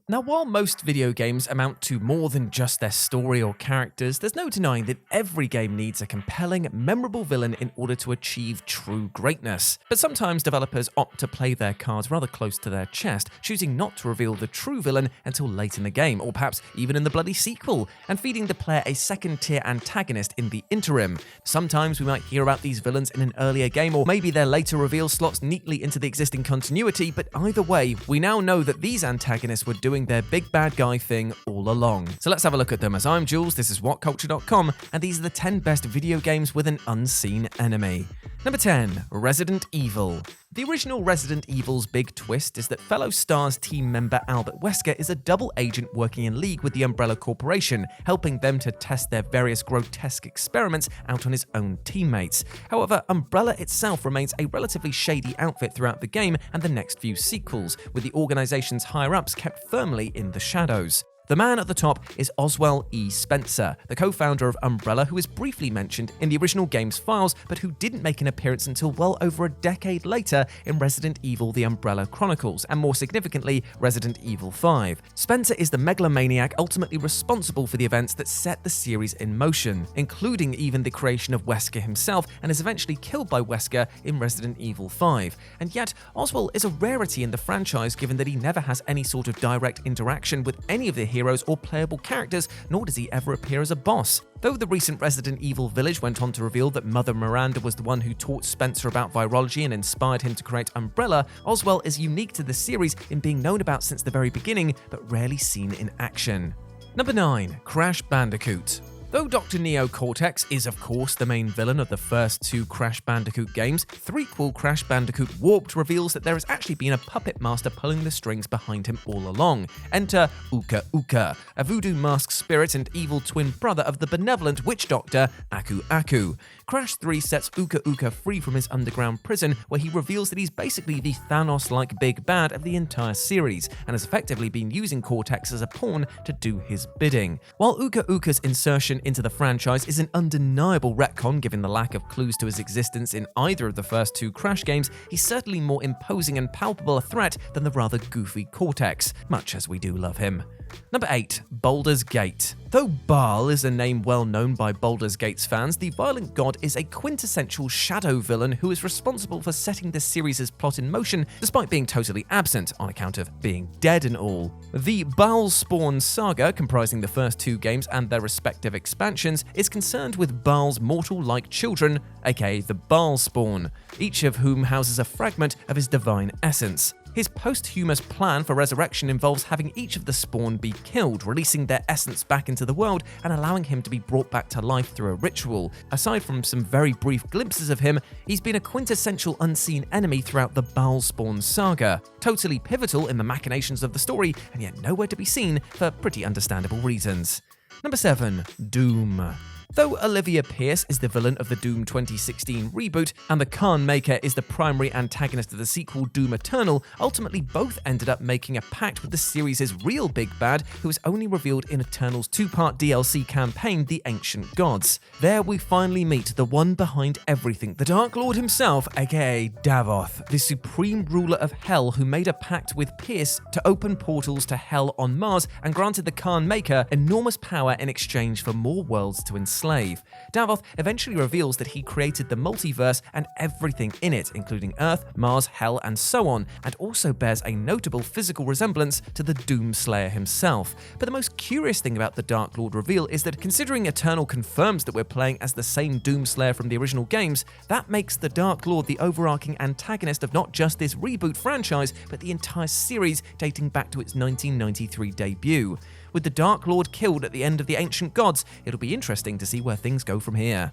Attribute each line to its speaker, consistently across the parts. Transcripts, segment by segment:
Speaker 1: Now, while most video games amount to more than just their story or characters, there's no denying that every game needs a compelling, memorable villain in order to achieve true greatness. But sometimes developers opt to play their cards rather close to their chest, choosing not to reveal the true villain until late in the game, or perhaps even in the bloody sequel, and feeding the player a second-tier antagonist in the interim. Sometimes we might hear about these villains in an earlier game, or maybe their later reveal slots neatly into the existing continuity, but either way, we now know that these antagonists were doing their big bad guy thing all along. So let's have a look at them. As I'm Jules, this is WhatCulture.com, and these are the 10 best video games with an unseen enemy. Number 10, Resident Evil. The original Resident Evil's big twist is that fellow STARS team member Albert Wesker is a double agent working in league with the Umbrella Corporation, helping them to test their various grotesque experiments out on his own teammates. However, Umbrella itself remains a relatively shady outfit throughout the game and the next few sequels, with the organization's higher-ups kept firmly in the shadows. The man at the top is Oswell E. Spencer, the co-founder of Umbrella, who is briefly mentioned in the original game's files, but who didn't make an appearance until well over a decade later in Resident Evil: The Umbrella Chronicles, and more significantly, Resident Evil 5. Spencer is the megalomaniac ultimately responsible for the events that set the series in motion, including even the creation of Wesker himself, and is eventually killed by Wesker in Resident Evil 5. And yet, Oswell is a rarity in the franchise given that he never has any sort of direct interaction with any of the heroes or playable characters, nor does he ever appear as a boss. Though the recent Resident Evil Village went on to reveal that Mother Miranda was the one who taught Spencer about virology and inspired him to create Umbrella, Oswell is unique to the series in being known about since the very beginning, but rarely seen in action. Number 9, Crash Bandicoot. Though Dr. Neo Cortex is of course the main villain of the first 2 Crash Bandicoot games, threequel Crash Bandicoot Warped reveals that there has actually been a puppet master pulling the strings behind him all along. Enter Uka Uka, a voodoo masked spirit and evil twin brother of the benevolent witch doctor Aku Aku. Crash 3 sets Uka Uka free from his underground prison, where he reveals that he's basically the Thanos-like big bad of the entire series, and has effectively been using Cortex as a pawn to do his bidding. While Uka Uka's insertion into the franchise is an undeniable retcon given the lack of clues to his existence in either of the first 2 Crash games, he's certainly more imposing and palpable a threat than the rather goofy Cortex, much as we do love him. Number 8, Boulders Gate. Though Baal is a name well known by Boulders Gate's fans, the violent god is a quintessential shadow villain who is responsible for setting the series' plot in motion despite being totally absent on account of being dead and all. The Baal Spawn saga, comprising the first 2 games and their respective expansions, is concerned with Baal's mortal-like children, aka the Baal Spawn, each of whom houses a fragment of his divine essence. His posthumous plan for resurrection involves having each of the spawn be killed, releasing their essence back into the world and allowing him to be brought back to life through a ritual. Aside from some very brief glimpses of him, he's been a quintessential unseen enemy throughout the Baal Spawn saga, totally pivotal in the machinations of the story, and yet nowhere to be seen for pretty understandable reasons. Number 7, Doom. Though Olivia Pierce is the villain of the Doom 2016 reboot, and the Khan Maker is the primary antagonist of the sequel Doom Eternal, ultimately both ended up making a pact with the series' real big bad, who is only revealed in Eternal's 2-part DLC campaign, The Ancient Gods. There we finally meet the one behind everything, the Dark Lord himself, aka Davoth, the supreme ruler of Hell who made a pact with Pierce to open portals to Hell on Mars and granted the Khan Maker enormous power in exchange for more worlds to enslave. Davoth eventually reveals that he created the multiverse and everything in it, including Earth, Mars, Hell, and so on, and also bears a notable physical resemblance to the Doomslayer himself. But the most curious thing about the Dark Lord reveal is that considering Eternal confirms that we're playing as the same Doomslayer from the original games, that makes the Dark Lord the overarching antagonist of not just this reboot franchise, but the entire series dating back to its 1993 debut. With the Dark Lord killed at the end of the Ancient Gods, it'll be interesting to see where things go from here.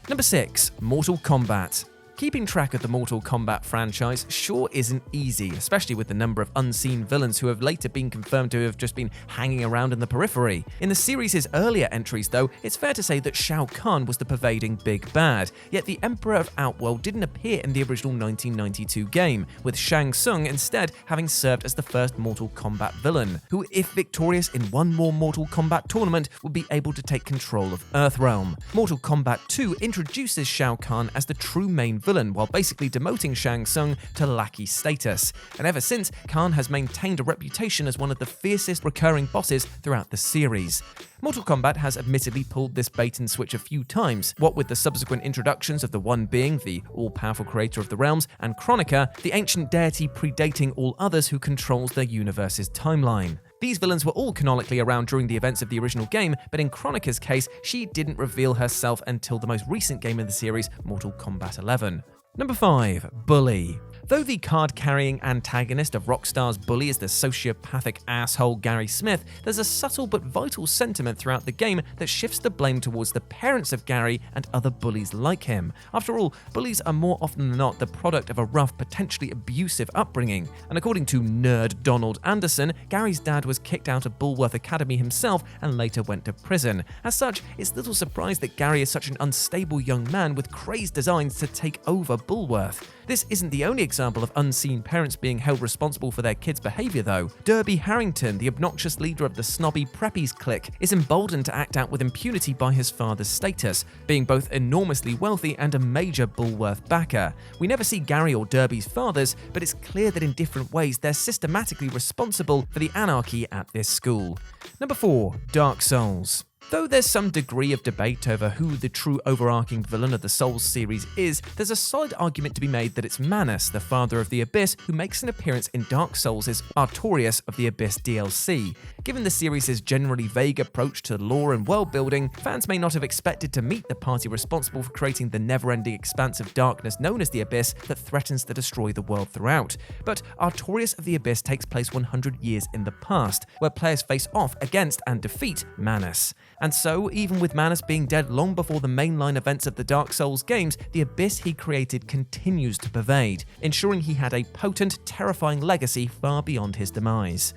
Speaker 1: Number 6, Mortal Kombat. Keeping track of the Mortal Kombat franchise sure isn't easy, especially with the number of unseen villains who have later been confirmed to have just been hanging around in the periphery. In the series' earlier entries though, it's fair to say that Shao Kahn was the pervading big bad, yet the Emperor of Outworld didn't appear in the original 1992 game, with Shang Tsung instead having served as the first Mortal Kombat villain, who if victorious in one more Mortal Kombat tournament would be able to take control of Earthrealm. Mortal Kombat 2 introduces Shao Kahn as the true main villain while basically demoting Shang Tsung to lackey status. And ever since, Khan has maintained a reputation as one of the fiercest recurring bosses throughout the series. Mortal Kombat has admittedly pulled this bait and switch a few times, what with the subsequent introductions of the One Being, the all-powerful creator of the realms, and Kronika, the ancient deity predating all others who controls the universe's timeline. These villains were all canonically around during the events of the original game, but in Kronika's case, she didn't reveal herself until the most recent game in the series, Mortal Kombat 11. Number 5. Bully. Though the card-carrying antagonist of Rockstar's Bully is the sociopathic asshole Gary Smith, there's a subtle but vital sentiment throughout the game that shifts the blame towards the parents of Gary and other bullies like him. After all, bullies are more often than not the product of a rough, potentially abusive upbringing. And according to nerd Donald Anderson, Gary's dad was kicked out of Bulworth Academy himself and later went to prison. As such, it's little surprise that Gary is such an unstable young man with crazed designs to take over Bulworth. This isn't the only example of unseen parents being held responsible for their kids' behaviour though. Derby Harrington, the obnoxious leader of the snobby preppies clique, is emboldened to act out with impunity by his father's status, being both enormously wealthy and a major Bulworth backer. We never see Gary or Derby's fathers, but it's clear that in different ways they're systematically responsible for the anarchy at this school. Number 4. Dark Souls. Though there's some degree of debate over who the true overarching villain of the Souls series is, there's a solid argument to be made that it's Manus, the father of the Abyss, who makes an appearance in Dark Souls' Artorias of the Abyss DLC. Given the series' generally vague approach to lore and world building, fans may not have expected to meet the party responsible for creating the never-ending expanse of darkness known as the Abyss that threatens to destroy the world throughout. But Artorias of the Abyss takes place 100 years in the past, where players face off against and defeat Manus. And so, even with Manus being dead long before the mainline events of the Dark Souls games, the Abyss he created continues to pervade, ensuring he had a potent, terrifying legacy far beyond his demise.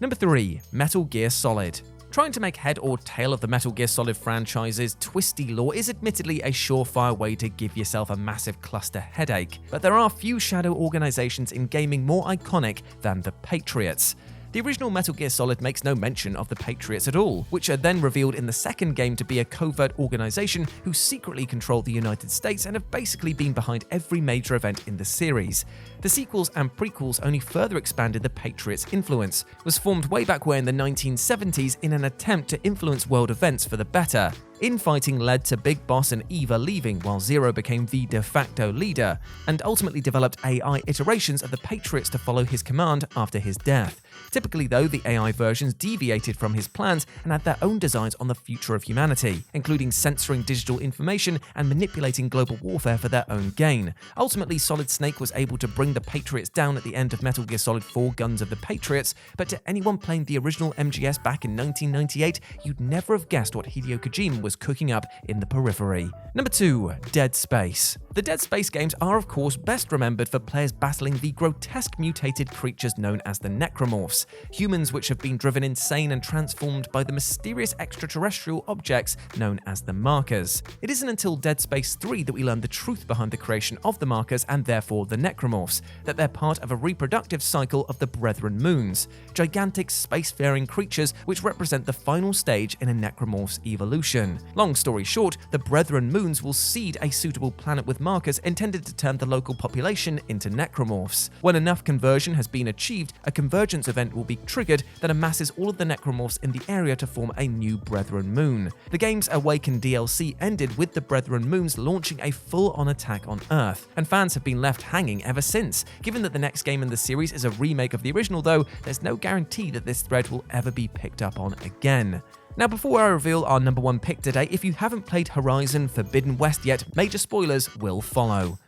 Speaker 1: Number 3. Metal Gear Solid. Trying to make head or tail of the Metal Gear Solid franchise's twisty lore is admittedly a surefire way to give yourself a massive cluster headache, but there are few shadow organizations in gaming more iconic than the Patriots. The original Metal Gear Solid makes no mention of the Patriots at all, which are then revealed in the second game to be a covert organization who secretly control the United States and have basically been behind every major event in the series. The sequels and prequels only further expanded the Patriots' influence. It was formed way back when in the 1970s in an attempt to influence world events for the better. Infighting led to Big Boss and Eva leaving, while Zero became the de facto leader, and ultimately developed AI iterations of the Patriots to follow his command after his death. Typically though, the AI versions deviated from his plans and had their own designs on the future of humanity, including censoring digital information and manipulating global warfare for their own gain. Ultimately, Solid Snake was able to bring the Patriots down at the end of Metal Gear Solid 4 Guns of the Patriots, but to anyone playing the original MGS back in 1998, you'd never have guessed what Hideo Kojima was cooking up in the periphery. Number 2. Dead Space. The Dead Space games are of course best remembered for players battling the grotesque mutated creatures known as the Necromorphs, humans which have been driven insane and transformed by the mysterious extraterrestrial objects known as the Markers. It isn't until Dead Space 3 that we learn the truth behind the creation of the Markers and therefore the Necromorphs, that they're part of a reproductive cycle of the Brethren Moons, gigantic spacefaring creatures which represent the final stage in a Necromorph's evolution. Long story short, the Brethren Moons will seed a suitable planet with markers intended to turn the local population into necromorphs. When enough conversion has been achieved, a convergence event will be triggered that amasses all of the necromorphs in the area to form a new Brethren Moon. The game's Awaken DLC ended with the Brethren Moons launching a full-on attack on Earth, and fans have been left hanging ever since. Given that the next game in the series is a remake of the original though, there's no guarantee that this thread will ever be picked up on again. Now, before I reveal our number 1 pick today, if you haven't played Horizon Forbidden West yet, major spoilers will follow.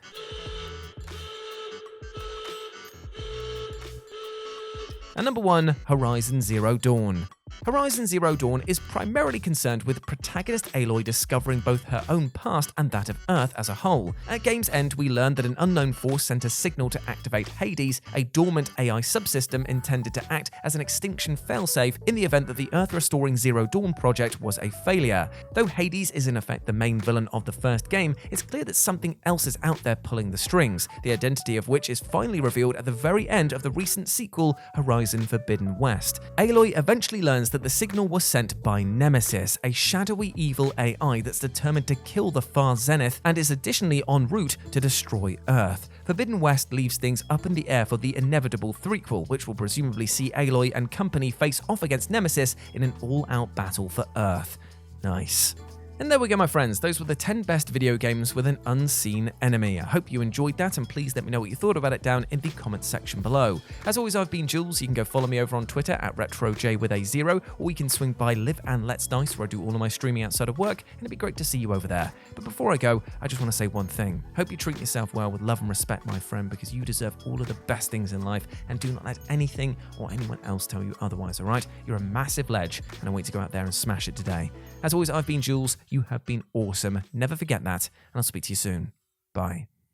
Speaker 1: And number 1, Horizon Zero Dawn. Horizon Zero Dawn is primarily concerned with protagonist Aloy discovering both her own past and that of Earth as a whole. At game's end, we learn that an unknown force sent a signal to activate Hades, a dormant AI subsystem intended to act as an extinction failsafe in the event that the Earth-restoring Zero Dawn project was a failure. Though Hades is in effect the main villain of the first game, it's clear that something else is out there pulling the strings, the identity of which is finally revealed at the very end of the recent sequel, Horizon Forbidden West. Aloy eventually learns learns that the signal was sent by Nemesis, a shadowy evil AI that's determined to kill the far Zenith and is additionally en route to destroy Earth. Forbidden West leaves things up in the air for the inevitable threequel, which will presumably see Aloy and company face off against Nemesis in an all-out battle for Earth. Nice. And there we go, my friends. Those were the 10 best video games with an unseen enemy. I hope you enjoyed that, and please let me know what you thought about it down in the comments section below. As always, I've been Jules. You can go follow me over on Twitter at RetroJ with a 0, or you can swing by Live and Let's Dice, where I do all of my streaming outside of work, and it'd be great to see you over there. But before I go, I just want to say one thing. Hope you treat yourself well with love and respect, my friend, because you deserve all of the best things in life, and do not let anything or anyone else tell you otherwise, alright? You're a massive ledge, and I wait to go out there and smash it today. As always, I've been Jules. You have been awesome. Never forget that, and I'll speak to you soon. Bye.